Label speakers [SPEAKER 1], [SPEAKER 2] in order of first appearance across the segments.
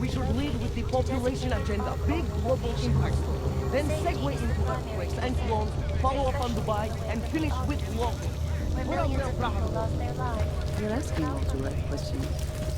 [SPEAKER 1] We should lead with the population agenda, big global impact story. Then segue into earthquakes and clones, follow up on Dubai, and finish with local. What else there, Brahma?
[SPEAKER 2] You're asking all the right questions.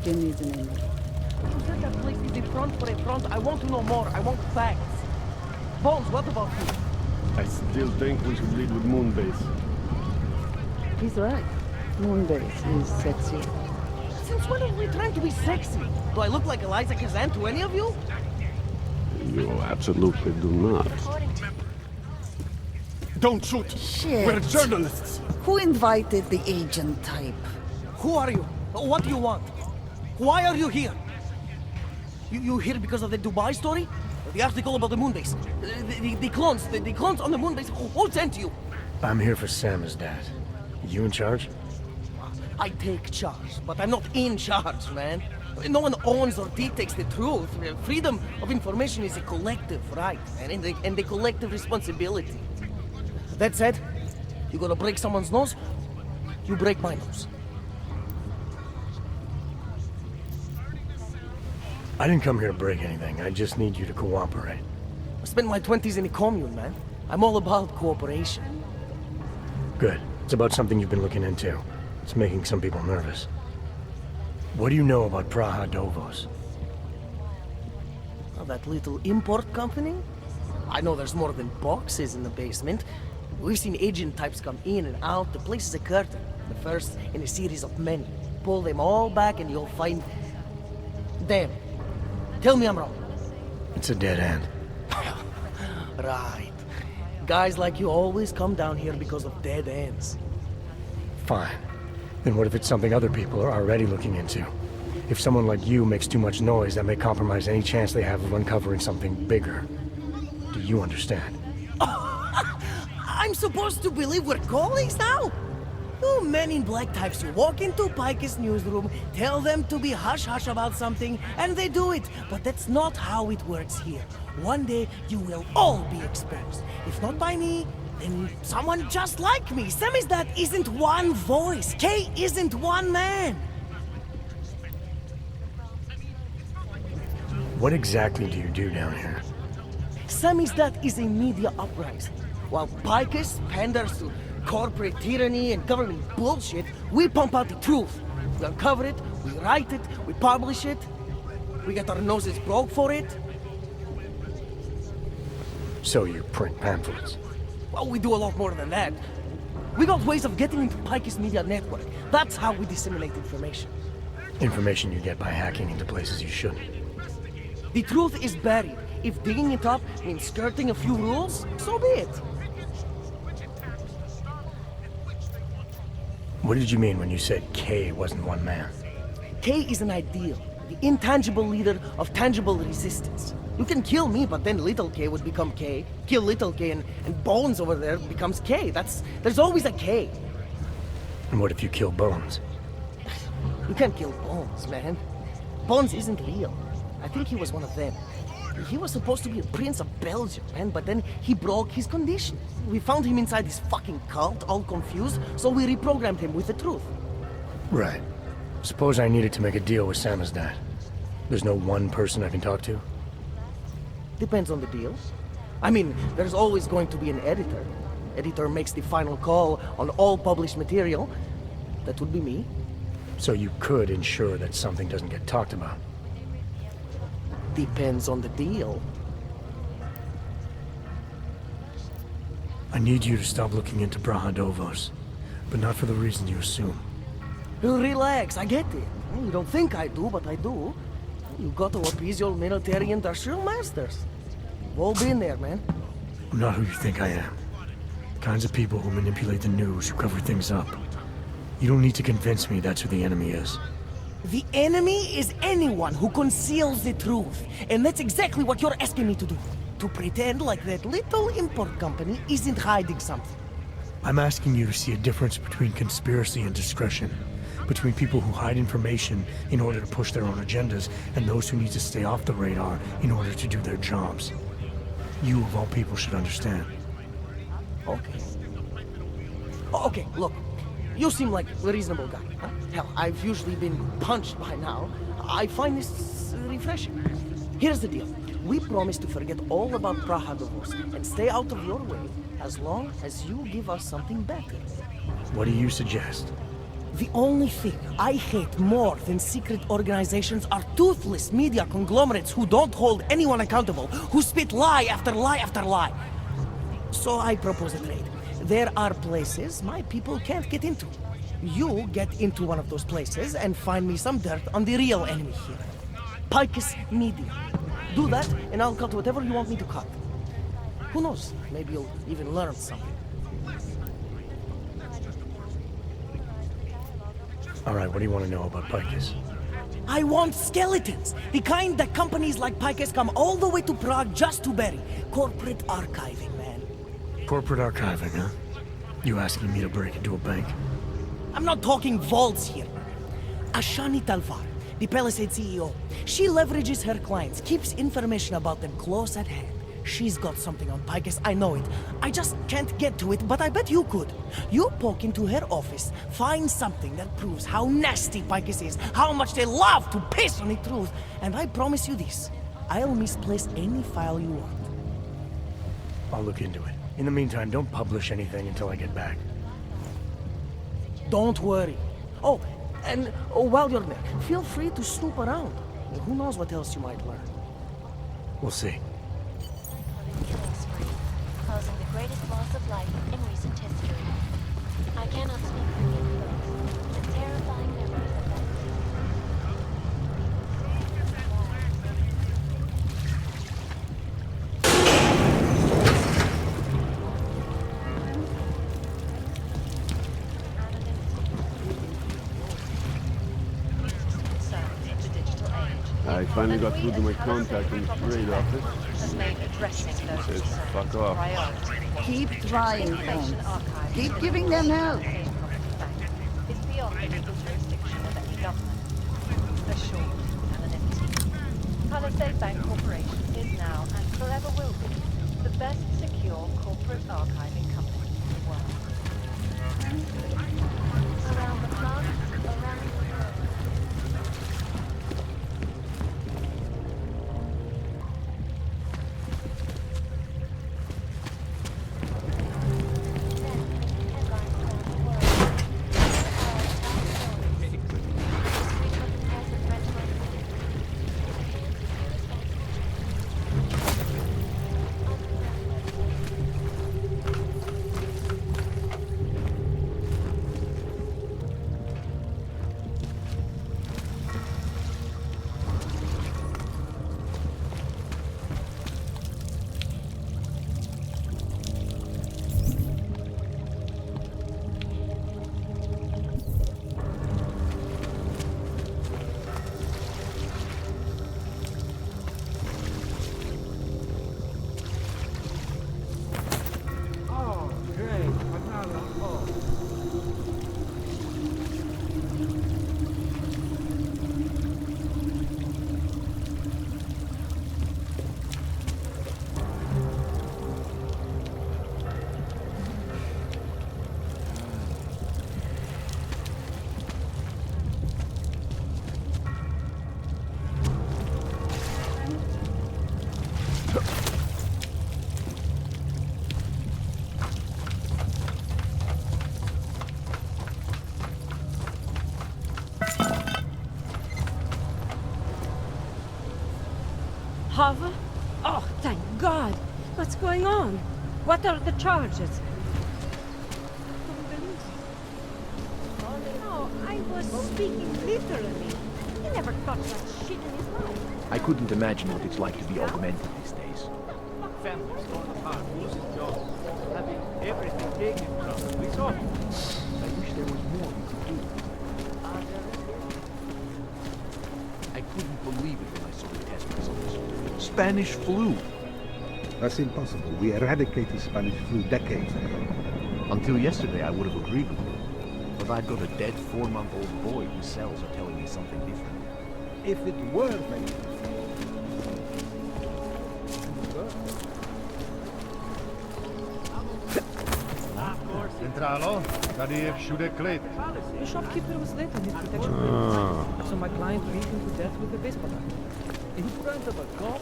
[SPEAKER 2] Give me the name.
[SPEAKER 1] You said that place is a front for a front. I want to know more. I want facts. Bones, what about you?
[SPEAKER 3] I still think we should lead with Moonbase.
[SPEAKER 2] He's right. Moonbase is sexy.
[SPEAKER 1] Since when are we trying to be sexy? Do I look like Eliza Kazan to any of you?
[SPEAKER 3] You absolutely do not. Don't shoot!
[SPEAKER 2] Shit.
[SPEAKER 3] We're journalists!
[SPEAKER 2] Who invited the agent type?
[SPEAKER 1] Who are you? What do you want? Why are you here? You here because of the Dubai story? The article about the moonbase? The clones? The clones on the moonbase? Who sent you?
[SPEAKER 4] I'm here for Sam's dad. You in charge?
[SPEAKER 1] I take charge, but I'm not in charge, man. No one owns or dictates the truth. Freedom of information is a collective right, and a collective responsibility. That said, you gonna break someone's nose? You break my nose.
[SPEAKER 4] I didn't come here to break anything. I just need you to cooperate.
[SPEAKER 1] I spent my 20s in a commune, man. I'm all about cooperation.
[SPEAKER 4] Good. It's about something you've been looking into. It's making some people nervous. What do you know about Praha Dovos?
[SPEAKER 1] Oh, that little import company? I know there's more than boxes in the basement. We've seen agent types come in and out. The place is a curtain. The first in a series of many. Pull them all back and you'll find... Damn. Tell me I'm wrong.
[SPEAKER 4] It's a dead end.
[SPEAKER 1] Right. Guys like you always come down here because of dead ends.
[SPEAKER 4] Fine. Then what if it's something other people are already looking into? If someone like you makes too much noise, that may compromise any chance they have of uncovering something bigger. Do you understand?
[SPEAKER 1] I'm supposed to believe we're colleagues now? You men in black types, you walk into Pike's newsroom, tell them to be hush-hush about something, and they do it. But that's not how it works here. One day, you will all be exposed. If not by me, then someone just like me. Samizdat isn't one voice. K isn't one man.
[SPEAKER 4] What exactly do you do down here?
[SPEAKER 1] Samizdat is a media uprising. While Picus panders to corporate tyranny and government bullshit, we pump out the truth. We uncover it, we write it, we publish it. We get our noses broke for it.
[SPEAKER 4] So you print pamphlets?
[SPEAKER 1] Well, we do a lot more than that. We got ways of getting into Pike's media network. That's how we disseminate information.
[SPEAKER 4] Information you get by hacking into places you shouldn't.
[SPEAKER 1] The truth is buried. If digging it up means skirting a few rules, so be it.
[SPEAKER 4] What did you mean when you said K wasn't one man?
[SPEAKER 1] K is an ideal, the intangible leader of tangible resistance. You can kill me, but then little K would become K. Kill little K and Bones over there becomes K. There's always a K.
[SPEAKER 4] And what if you kill Bones?
[SPEAKER 1] You can't kill Bones, man. Bones isn't real. I think he was one of them. He was supposed to be a prince of Belgium, man, but then he broke his condition. We found him inside this fucking cult, all confused, so we reprogrammed him with the truth.
[SPEAKER 4] Right. Suppose I needed to make a deal with Samizdat. There's no one person I can talk to?
[SPEAKER 1] Depends on the deal. I mean, there's always going to be an editor. Editor makes the final call on all published material. That would be me.
[SPEAKER 4] So you could ensure that something doesn't get talked about?
[SPEAKER 1] Depends on the deal.
[SPEAKER 4] I need you to stop looking into Praha Dovos, but not for the reason you assume.
[SPEAKER 1] Relax, I get it. You don't think I do, but I do. You got to appease your military-industrial masters. We've all been there, man.
[SPEAKER 4] I'm not who you think I am. The kinds of people who manipulate the news, who cover things up. You don't need to convince me that's who the enemy is.
[SPEAKER 1] The enemy is anyone who conceals the truth. And that's exactly what you're asking me to do. To pretend like that little import company isn't hiding something.
[SPEAKER 4] I'm asking you to see a difference between conspiracy and discretion. Between people who hide information in order to push their own agendas, and those who need to stay off the radar in order to do their jobs. You, of all people, should understand.
[SPEAKER 1] Okay. Okay, look. You seem like a reasonable guy, huh? Hell, I've usually been punched by now. I find this refreshing. Here's the deal. We promise to forget all about Praha divorce and stay out of your way as long as you give us something better.
[SPEAKER 4] What do you suggest?
[SPEAKER 1] The only thing I hate more than secret organizations are toothless media conglomerates who don't hold anyone accountable, who spit lie after lie after lie. So I propose a trade. There are places my people can't get into. You get into one of those places and find me some dirt on the real enemy here. Picus Media. Do that, and I'll cut whatever you want me to cut. Who knows? Maybe you'll even learn something.
[SPEAKER 4] All right, what do you want to know about Picus?
[SPEAKER 1] I want skeletons! The kind that companies like Picus come all the way to Prague just to bury. Corporate archiving, man.
[SPEAKER 4] Corporate archiving, huh? You asking me to break into a bank?
[SPEAKER 1] I'm not talking vaults here. Ashani Talvar, the Palisade CEO. She leverages her clients, keeps information about them close at hand. She's got something on Picus, I know it. I just can't get to it, but I bet you could. You poke into her office, find something that proves how nasty Picus is, how much they love to piss on the truth, and I promise you this, I'll misplace any file you want.
[SPEAKER 4] I'll look into it. In the meantime, don't publish anything until I get back.
[SPEAKER 1] Don't worry. Oh, and while you're there, feel free to snoop around. Who knows what else you might learn.
[SPEAKER 4] We'll see.
[SPEAKER 5] Killing spree, causing the greatest loss of life in recent history. I cannot speak for the folks. The terrifying memories of that
[SPEAKER 3] I finally got through to my contact in the trade office.
[SPEAKER 5] has made addressing those
[SPEAKER 3] Says,
[SPEAKER 5] concerns
[SPEAKER 3] fuck off.
[SPEAKER 5] priority.
[SPEAKER 2] Keep trying,
[SPEAKER 5] Information
[SPEAKER 2] folks.
[SPEAKER 5] archives
[SPEAKER 2] Keep giving them help.
[SPEAKER 5] is beyond the legal jurisdiction of any government. Assured anonymity. Palisade Bank Corporation is now and forever will be the best secure corporate archiving company in the world. Around the clock, around the world.
[SPEAKER 6] Hava? Oh, thank God! What's going on? What are the charges? No, I was speaking literally. He never thought that shit in his life.
[SPEAKER 7] I couldn't imagine what it's like to be augmented these days.
[SPEAKER 8] Families torn apart, losing jobs, having everything taken from them. We saw it.
[SPEAKER 7] I wish there was more we could do. I couldn't believe it when I saw the test results. Spanish flu.
[SPEAKER 9] That's impossible. We eradicated Spanish flu decades ago.
[SPEAKER 7] Until yesterday, I would have agreed with you. But I've got a dead 4-month-old boy whose cells are telling me something different.
[SPEAKER 9] If it were made.
[SPEAKER 8] Of course,
[SPEAKER 10] Centrálo, tady je všude klid.
[SPEAKER 11] The shopkeeper was late on his protection plan, so my client beat him to death with a baseball bat. In front of a cop?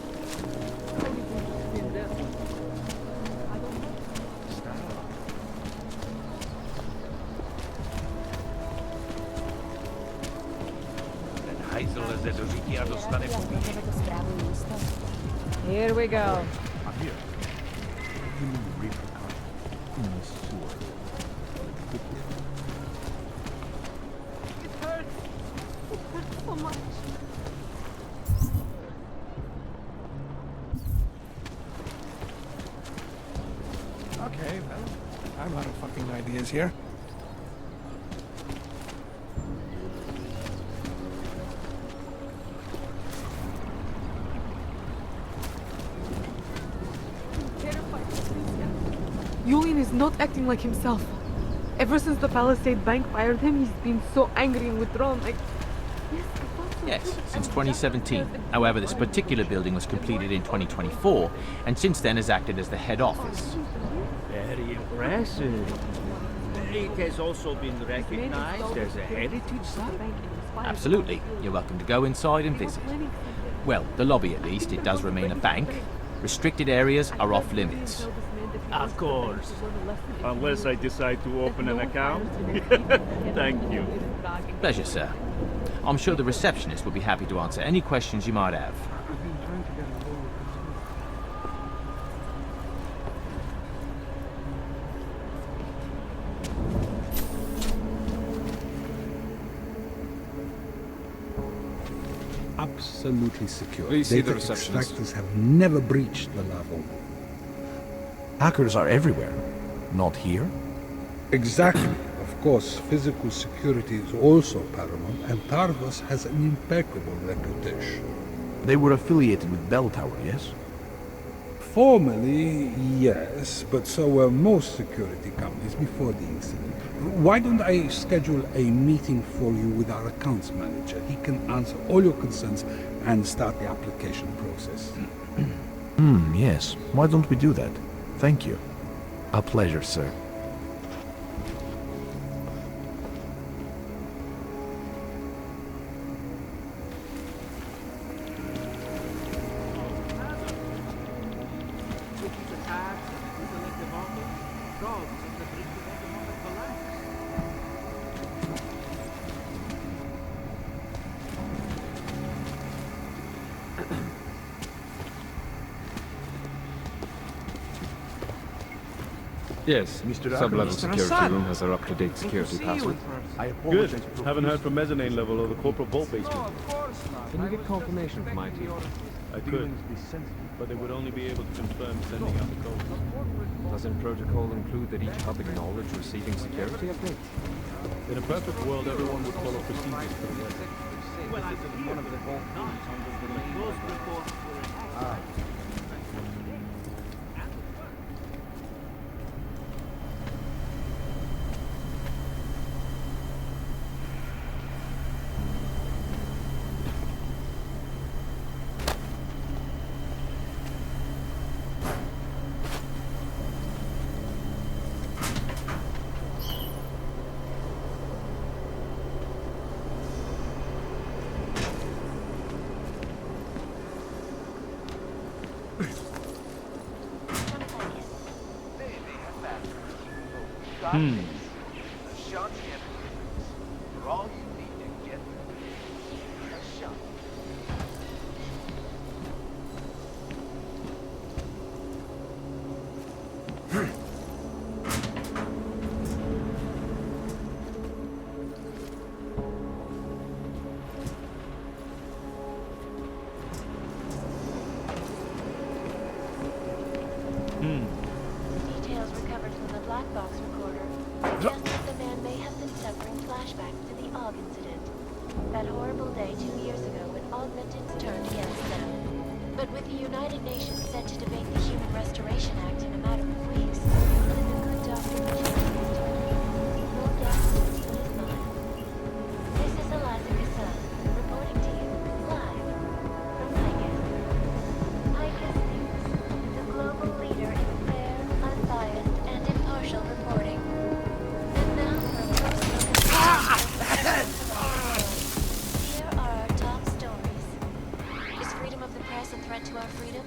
[SPEAKER 11] How do you think to spin that? I don't know.
[SPEAKER 8] Ten hajzl leze do říky a dostane povíš.
[SPEAKER 11] Here we go.
[SPEAKER 7] I'm here. Human reaper card. In the sewer.
[SPEAKER 6] It hurts. It hurts so much.
[SPEAKER 4] Okay, well, I'm out of fucking ideas here.
[SPEAKER 12] Julian is not acting like himself. Ever since the Palisade Bank fired him, he's been so angry and withdrawn.
[SPEAKER 13] Yes, since 2017. However, this particular building was completed in 2024, and since then has acted as the head office.
[SPEAKER 8] Very impressive. It has also been recognized as a heritage site.
[SPEAKER 13] Absolutely. You're welcome to go inside and visit. Well, the lobby at least, it does remain a bank. Restricted areas are off limits.
[SPEAKER 8] Of course. Unless I decide to open an account. Thank you.
[SPEAKER 13] Pleasure, sir. I'm sure the receptionist will be happy to answer any questions you might have.
[SPEAKER 9] Absolutely secure.
[SPEAKER 14] Please see the
[SPEAKER 9] Data
[SPEAKER 14] receptionist.
[SPEAKER 9] extractors have never breached the level.
[SPEAKER 7] Hackers are everywhere. Not here?
[SPEAKER 9] Exactly. Of course, physical security is also paramount, and Tarvas has an impeccable reputation.
[SPEAKER 7] They were affiliated with Bell Tower, yes?
[SPEAKER 9] Formally, yes, but so were most security companies before the incident. Why don't I schedule a meeting for you with our accounts manager? He can answer all your concerns and start the application process.
[SPEAKER 7] Yes. Why don't we do that? Thank you. A pleasure, sir.
[SPEAKER 14] Yes, sub-level security room has our up-to-date security password.
[SPEAKER 10] Good. Haven't heard from mezzanine level or the corporate vault basement.
[SPEAKER 14] Can you get confirmation from IT?
[SPEAKER 10] I could, but they would only be able to confirm sending out the code.
[SPEAKER 14] Doesn't protocol include that each hub acknowledge receiving security updates?
[SPEAKER 10] In a perfect world, everyone would follow procedures for the rest.
[SPEAKER 8] Well, I think one of the vault those reports were
[SPEAKER 5] Details recovered from the black box recorder suggest that the man may have been suffering flashbacks to the Og incident. That horrible day 2 years ago when augmentants turned against them. But with the United Nations set to debate the Human Restoration Act in a matter of weeks, then the good doctor returns to no doubt in his mind. This is Eliza Cassan, reporting to you, live, from Picus. Picus News, the global leader in fair, unbiased, and impartial reporting.
[SPEAKER 15] threat to our freedom?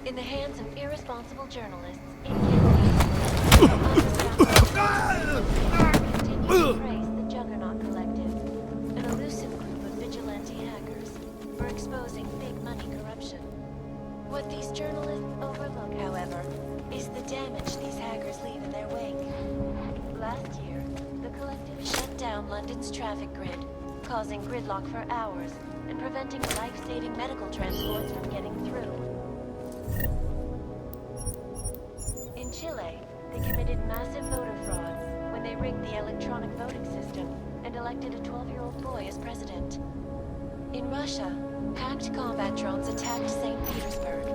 [SPEAKER 15] In the hands of irresponsible journalists, it continue to praise the Juggernaut Collective, an elusive group of vigilante hackers, for exposing big money corruption. What these journalists overlook, however, is the damage these hackers leave in their wake. Last year, the Collective shut down London's traffic grid, causing gridlock for hours and preventing life-saving medical transports from getting through. In Chile, they committed massive voter fraud when they rigged the electronic voting system and elected a 12-year-old boy as president. In Russia, hacked combat drones attacked St. Petersburg.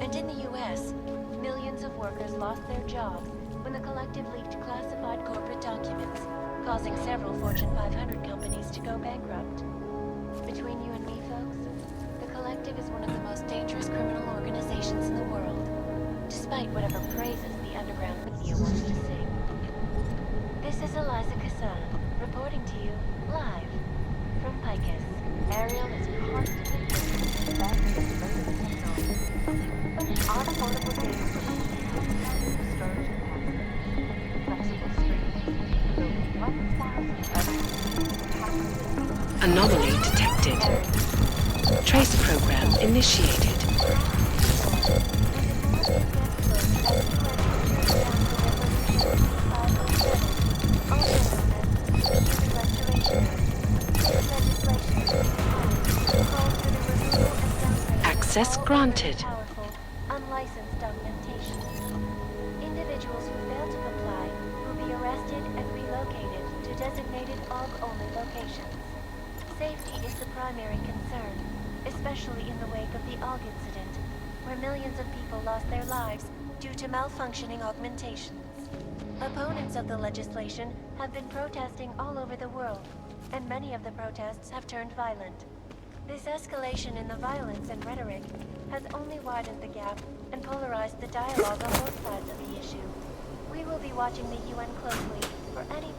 [SPEAKER 15] And in the US, millions of workers lost their jobs when the Collective leaked classified corporate documents, causing several Fortune 500 companies to go bankrupt. Between you and me, folks, the Collective is one of the most dangerous criminal organizations in the world, despite whatever praises the underground media wants to sing. This is Eliza Cassan, reporting to you live from Picus. Ariel is constantly looking back into the technology. Our affordable data storage capacity, flexible streams, building 1,000
[SPEAKER 16] Anomaly detected. Trace program initiated. Access granted.
[SPEAKER 15] Powerful, unlicensed augmentation. Individuals who fail to comply will be arrested and relocated to designated AUG-only locations. Safety is the primary concern, especially in the wake of the AUG incident, where millions of people lost their lives due to malfunctioning augmentations. Opponents of the legislation have been protesting all over the world, and many of the protests have turned violent. This escalation in the violence and rhetoric has only widened the gap and polarized the dialogue on both sides of the issue. We will be watching the UN closely for any